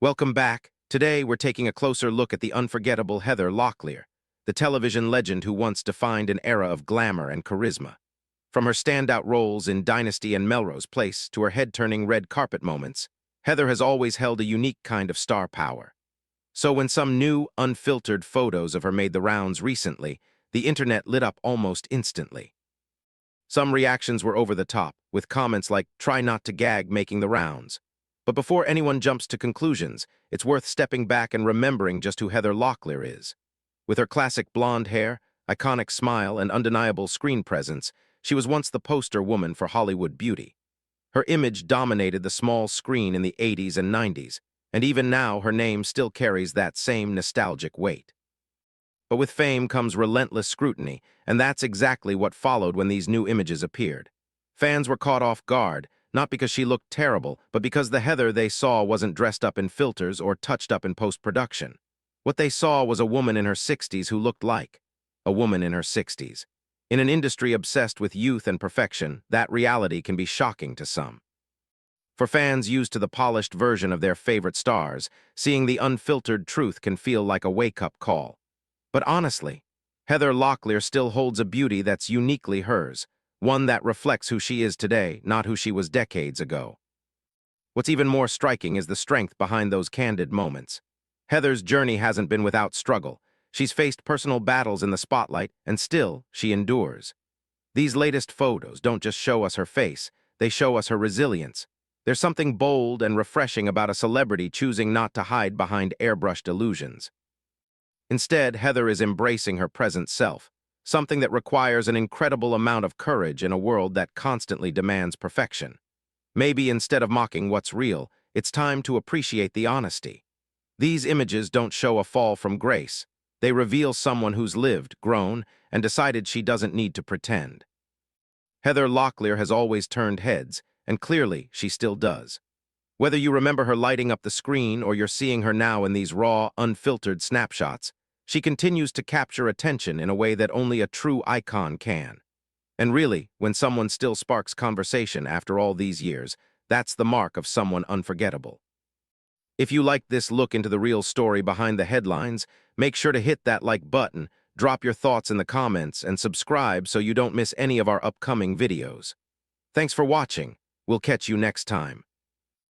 Welcome back. Today, we're taking a closer look at the unforgettable Heather Locklear, the television legend who once defined an era of glamour and charisma. From her standout roles in Dynasty and Melrose Place to her head-turning red carpet moments, Heather has always held a unique kind of star power. So when some new, unfiltered photos of her made the rounds recently, the internet lit up almost instantly. Some reactions were over the top, with comments like, "Try not to gag," making the rounds. But before anyone jumps to conclusions, it's worth stepping back and remembering just who Heather Locklear is. With her classic blonde hair, iconic smile, and undeniable screen presence, she was once the poster woman for Hollywood beauty. Her image dominated the small screen in the 80s and 90s, and even now her name still carries that same nostalgic weight. But with fame comes relentless scrutiny, and that's exactly what followed when these new images appeared. Fans were caught off guard, not because she looked terrible, but because the Heather they saw wasn't dressed up in filters or touched up in post-production. What they saw was a woman in her 60s who looked like a woman in her 60s. In an industry obsessed with youth and perfection, that reality can be shocking to some. For fans used to the polished version of their favorite stars, seeing the unfiltered truth can feel like a wake-up call. But honestly, Heather Locklear still holds a beauty that's uniquely hers, one that reflects who she is today, not who she was decades ago. What's even more striking is the strength behind those candid moments. Heather's journey hasn't been without struggle. She's faced personal battles in the spotlight, and still, she endures. These latest photos don't just show us her face, they show us her resilience. There's something bold and refreshing about a celebrity choosing not to hide behind airbrushed illusions. Instead, Heather is embracing her present self, something that requires an incredible amount of courage in a world that constantly demands perfection. Maybe instead of mocking what's real, it's time to appreciate the honesty. These images don't show a fall from grace. They reveal someone who's lived, grown, and decided she doesn't need to pretend. Heather Locklear has always turned heads, and clearly she still does. Whether you remember her lighting up the screen or you're seeing her now in these raw, unfiltered snapshots, she continues to capture attention in a way that only a true icon can. And really, when someone still sparks conversation after all these years, that's the mark of someone unforgettable. If you liked this look into the real story behind the headlines, make sure to hit that like button, drop your thoughts in the comments, and subscribe so you don't miss any of our upcoming videos. Thanks for watching. We'll catch you next time.